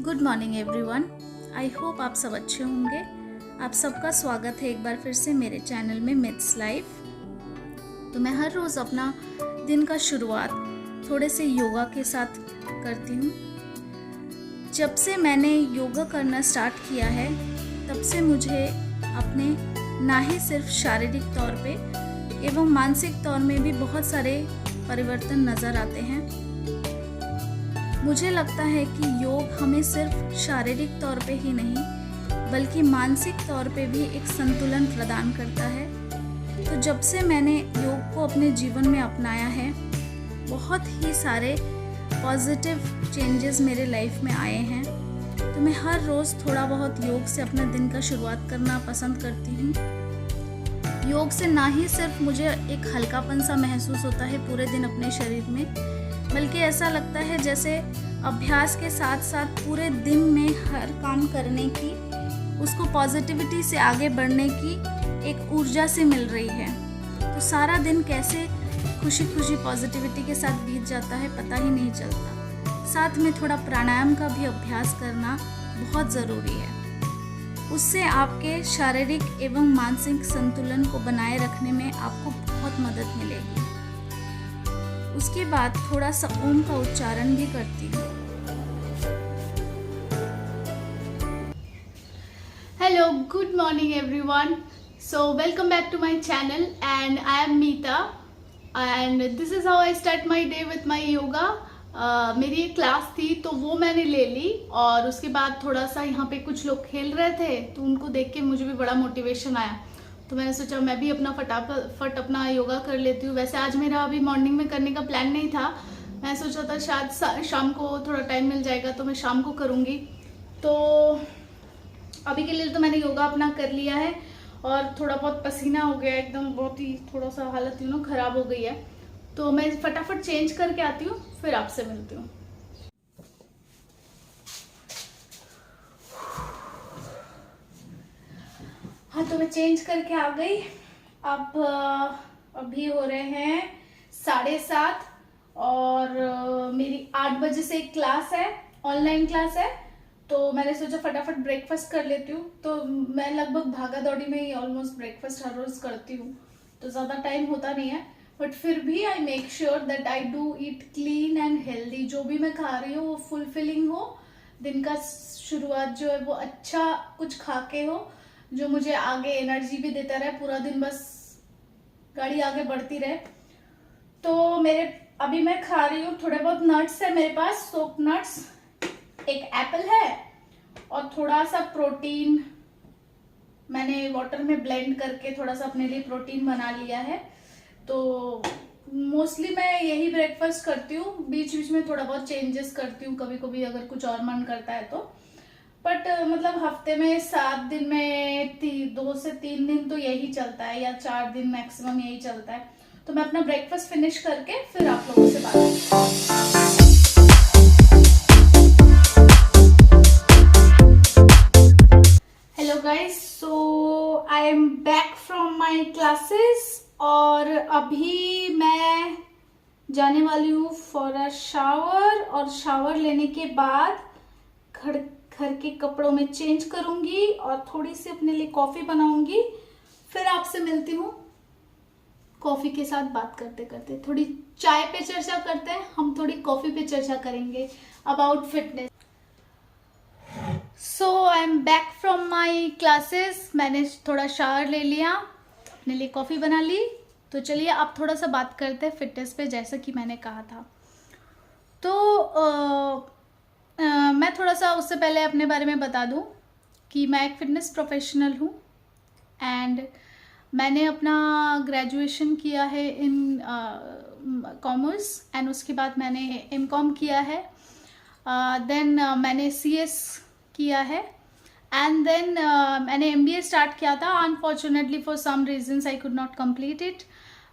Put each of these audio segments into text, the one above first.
Good morning everyone. I hope आप सब अच्छे होंगे। आप सबका स्वागत है एक बार फिर से मेरे चैनल में मिथ्स लाइफ। तो मैं हर रोज़ अपना दिन का शुरुआत थोड़े से योगा के साथ करती हूँ। जब से मैंने योगा करना स्टार्ट किया है तब से मुझे अपने ना ही सिर्फ शारीरिक तौर पे एवं मानसिक तौर में भी बहुत सारे परिवर्तन नज़र आते हैं। मुझे लगता है कि योग हमें सिर्फ शारीरिक तौर पे ही नहीं बल्कि मानसिक तौर पे भी एक संतुलन प्रदान करता है। तो जब से मैंने योग को अपने जीवन में अपनाया है बहुत ही सारे पॉजिटिव चेंजेस मेरे लाइफ में आए हैं। तो मैं हर रोज़ थोड़ा बहुत योग से अपना दिन का शुरुआत करना पसंद करती हूँ। योग से ना ही सिर्फ मुझे एक हल्कापन सा महसूस होता है पूरे दिन अपने शरीर में, बल्कि ऐसा लगता है जैसे अभ्यास के साथ साथ पूरे दिन में हर काम करने की, उसको पॉजिटिविटी से आगे बढ़ने की एक ऊर्जा से मिल रही है। तो सारा दिन कैसे खुशी खुशी पॉजिटिविटी के साथ बीत जाता है पता ही नहीं चलता। साथ में थोड़ा प्राणायाम का भी अभ्यास करना बहुत ज़रूरी है। उससे आपके शारीरिक एवं मानसिक संतुलन को बनाए रखने में आपको बहुत मदद मिलेगी। उसके बाद थोड़ा सा ओम का उच्चारण भी करती हूँ। Hello, good morning everyone. So welcome back to my channel and I am Meeta and this is how I start my day with my yoga. मेरी एक क्लास थी तो वो मैंने ले ली और उसके बाद थोड़ा सा यहाँ पे कुछ लोग खेल रहे थे तो उनको देख के मुझे भी बड़ा मोटिवेशन आया। तो मैंने सोचा मैं भी अपना फटाफट अपना योगा कर लेती हूँ। वैसे आज मेरा अभी मॉर्निंग में करने का प्लान नहीं था, मैं सोचा था शायद शाम को थोड़ा टाइम मिल जाएगा तो मैं शाम को करूँगी। तो अभी के लिए तो मैंने योगा अपना कर लिया है और थोड़ा बहुत पसीना हो गया, एकदम बहुत ही थोड़ा सा हालत खराब हो गई है। तो मैं फटाफट चेंज करके आती हूँ, फिर आपसे मिलती हूँ। हाँ, तो मैं चेंज करके आ गई। अब अभी हो रहे हैं 7:30 और मेरी 8 बजे से एक क्लास है, ऑनलाइन क्लास है। तो मैंने सोचा फटाफट ब्रेकफास्ट कर लेती हूँ। तो मैं लगभग भागा दौड़ी में ही ऑलमोस्ट ब्रेकफास्ट हर रोज करती हूँ, तो ज़्यादा टाइम होता नहीं है, बट फिर भी I make sure that I do eat clean and healthy. जो भी मैं खा रही हूँ वो फुलफिलिंग हो, दिन का शुरुआत जो है वो अच्छा कुछ खा के हो जो मुझे आगे एनर्जी भी देता रहे, पूरा दिन बस गाड़ी आगे बढ़ती रहे। तो मेरे अभी मैं खा रही हूँ, थोड़े बहुत नट्स है मेरे पास, सोप नट्स, एक एप्पल है और थोड़ा सा प्रोटीन मैंने वाटर में ब्लेंड करके थोड़ा सा अपने लिए प्रोटीन बना लिया है। तो मोस्टली मैं यही ब्रेकफास्ट करती हूँ, बीच बीच में थोड़ा बहुत चेंजेस करती हूँ कभी कभी अगर कुछ और मन करता है तो। बट मतलब हफ्ते में 7 दिन में 2 से 3 दिन तो यही चलता है, या 4 दिन मैक्सिमम यही चलता है। तो मैं अपना ब्रेकफास्ट फिनिश करके फिर आप लोगों से बात करती हूँ। Hello guys, so I am back from my classes और अभी मैं जाने वाली हूँ फॉर अ शावर और शावर लेने के बाद घर के कपड़ों में चेंज करूंगी और थोड़ी सी अपने लिए कॉफी बनाऊंगी। फिर आपसे मिलती हूँ। कॉफी के साथ बात करते करते थोड़ी चाय पे चर्चा करते हैं, हम थोड़ी कॉफी पे चर्चा करेंगे about fitness. So I am back from my classes. मैंने थोड़ा शावर ले लिया, अपने लिए कॉफ़ी बना ली। तो चलिए अब थोड़ा सा बात करते हैं फिटनेस पे, जैसा कि मैंने कहा था। तो मैं थोड़ा सा उससे पहले अपने बारे में बता दूं कि मैं एक फिटनेस प्रोफेशनल हूँ एंड मैंने अपना ग्रेजुएशन किया है इन कॉमर्स एंड उसके बाद मैंने एमकॉम किया है, देन मैंने सीएस किया है एंड देन मैंने एमबीए स्टार्ट किया था। Unfortunately for some reasons I could not complete it,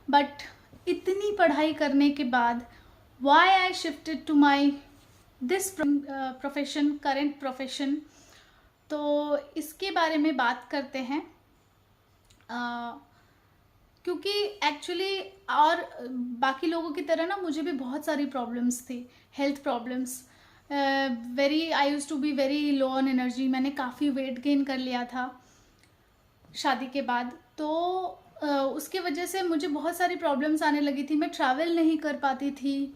but इतनी पढ़ाई करने के बाद why I shifted to my this profession, current profession. तो इसके बारे में बात करते हैं क्योंकि एक्चुअली और बाकी लोगों की तरह ना मुझे भी बहुत सारी प्रॉब्लम्स थी, health problems. I use to be very low on energy. मैंने काफ़ी वेट गेन कर लिया था शादी के बाद, तो उसके वजह से मुझे बहुत सारी प्रॉब्लम्स आने लगी थी। मैं ट्रैवल नहीं कर पाती थी,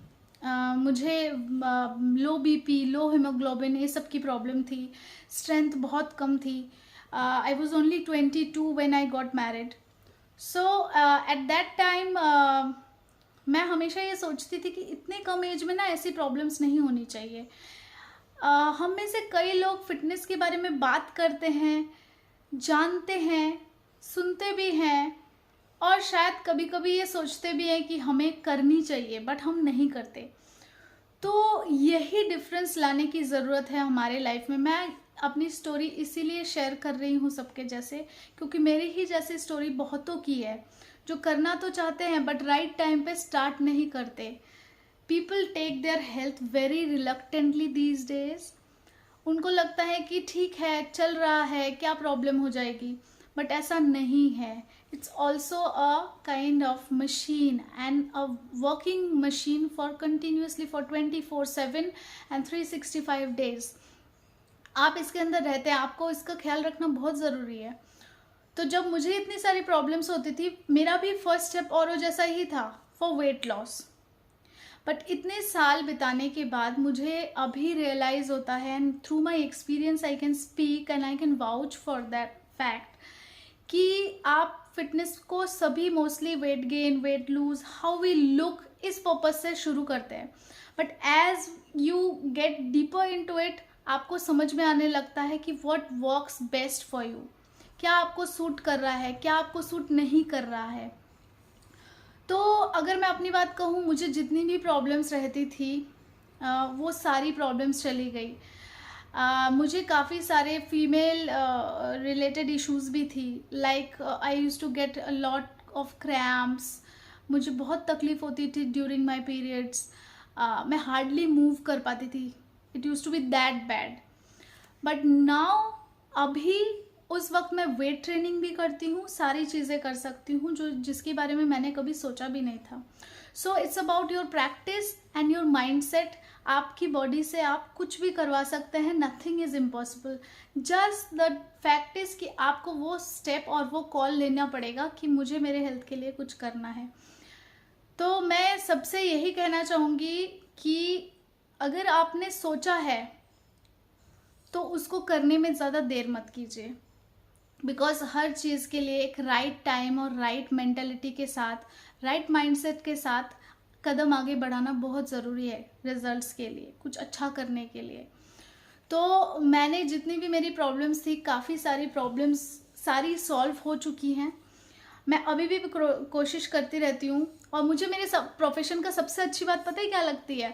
मुझे लो बीपी, लो हीमोग्लोबिन, ये सब की प्रॉब्लम थी। स्ट्रेंथ बहुत कम थी। I was only 22 when I got married. So at that time मैं हमेशा ये सोचती थी कि इतने कम एज में ना ऐसी प्रॉब्लम्स नहीं होनी चाहिए। हम में से कई लोग फिटनेस के बारे में बात करते हैं, जानते हैं, सुनते भी हैं, और शायद कभी कभी ये सोचते भी हैं कि हमें करनी चाहिए, बट हम नहीं करते। तो यही डिफरेंस लाने की ज़रूरत है हमारे लाइफ में। मैं अपनी स्टोरी इसीलिए शेयर कर रही हूँ सबके जैसे, क्योंकि मेरी ही जैसी स्टोरी बहुतों की है जो करना तो चाहते हैं बट राइट टाइम पे स्टार्ट नहीं करते। People take their health very reluctantly these days. उनको लगता है कि ठीक है, चल रहा है, क्या प्रॉब्लम हो जाएगी, बट ऐसा नहीं है। It's also a kind of machine and a working machine for continuously for 24/7 and 365 days. आप इसके अंदर रहते हैं, आपको इसका ख्याल रखना बहुत ज़रूरी है। तो जब मुझे इतनी सारी प्रॉब्लम्स होती थी, मेरा भी फर्स्ट स्टेप और जैसा ही था फॉर वेट लॉस। बट इतने साल बिताने के बाद मुझे अभी रियलाइज़ होता है, and through my experience I can speak and I can vouch for that fact, कि आप फिटनेस को सभी mostly weight gain, weight lose, how we look, इस पर्पज से शुरू करते हैं। But as you get deeper into it, आपको समझ में आने लगता है कि what works best for you, क्या आपको सूट कर रहा है, क्या आपको सूट नहीं कर रहा है। तो अगर मैं अपनी बात कहूँ, मुझे जितनी भी प्रॉब्लम्स रहती थी वो सारी प्रॉब्लम्स चली गई। मुझे काफ़ी सारे फीमेल रिलेटेड इश्यूज़ भी थी, like I use to get a lot of cramps. मुझे बहुत तकलीफ़ होती थी ड्यूरिंग माई पीरियड्स। मैं हार्डली मूव कर पाती थी। It use to be that bad. But now, अभी उस वक्त मैं वेट ट्रेनिंग भी करती हूँ, सारी चीज़ें कर सकती हूँ जो जिसके बारे में मैंने कभी सोचा भी नहीं था। So it's about your practice and your mindset. आपकी बॉडी से आप कुछ भी करवा सकते हैं, nothing is impossible. Just the fact is कि आपको वो स्टेप और वो कॉल लेना पड़ेगा कि मुझे मेरे हेल्थ के लिए कुछ करना है। तो मैं सबसे यही कहना चाहूँगी कि अगर आपने सोचा है तो उसको करने में ज़्यादा देर मत कीजिए, बिकॉज हर चीज़ के लिए एक राइट टाइम और राइट मेंटेलिटी के साथ, राइट माइंडसेट के साथ कदम आगे बढ़ाना बहुत ज़रूरी है रिजल्ट्स के लिए, कुछ अच्छा करने के लिए। तो मैंने जितनी भी मेरी प्रॉब्लम्स थी, काफ़ी सारी प्रॉब्लम्स सारी सॉल्व हो चुकी हैं। मैं अभी भी कोशिश करती रहती हूँ, और मुझे मेरे प्रोफेशन का सबसे अच्छी बात पता है क्या लगती है,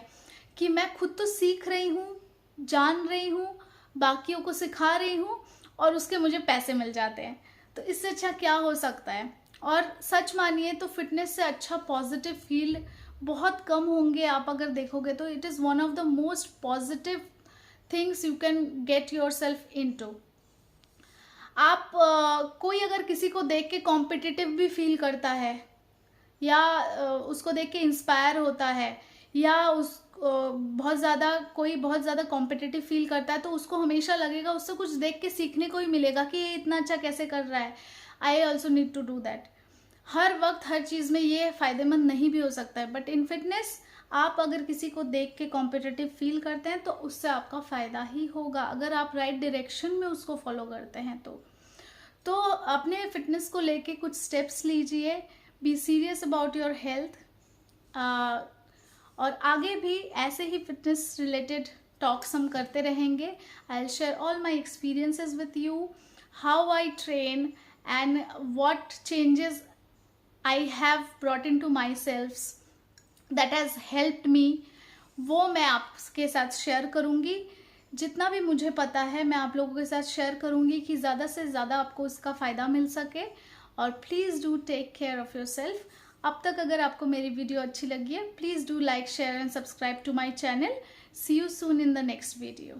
कि मैं खुद तो सीख रही हूँ, जान रही हूँ, बाकियों को सिखा रही हूँ, और उसके मुझे पैसे मिल जाते हैं। तो इससे अच्छा क्या हो सकता है। और सच मानिए तो फिटनेस से अच्छा पॉजिटिव फील बहुत कम होंगे। आप अगर देखोगे तो it is one of the most positive things you can get your self into. आप कोई अगर किसी को देख के कॉम्पिटिटिव भी फील करता है, या उसको देख के इंस्पायर होता है, या उस बहुत ज़्यादा कॉम्पिटिटिव फील करता है, तो उसको हमेशा लगेगा उससे कुछ देख के सीखने को ही मिलेगा कि ये इतना अच्छा कैसे कर रहा है, I also need to do that. हर वक्त हर चीज़ में ये फ़ायदेमंद नहीं भी हो सकता है, बट इन फिटनेस आप अगर किसी को देख के कॉम्पिटिटिव फील करते हैं तो उससे आपका फ़ायदा ही होगा, अगर आप राइट डायरेक्शन में उसको फॉलो करते हैं तो अपने फिटनेस को लेके कुछ स्टेप्स लीजिए, be serious about your health. और आगे भी ऐसे ही फिटनेस रिलेटेड टॉक्स हम करते रहेंगे। I will share all my experiences with you, how I train and what changes I have brought in to my self that has helped me, वो मैं आपके साथ शेयर करूँगी। जितना भी मुझे पता है मैं आप लोगों के साथ शेयर करूँगी कि ज़्यादा से ज़्यादा आपको इसका फ़ायदा मिल सके। और please do take care of your self. अब तक अगर आपको मेरी वीडियो अच्छी लगी है, please do like, share and subscribe to my channel. See you soon in the next video.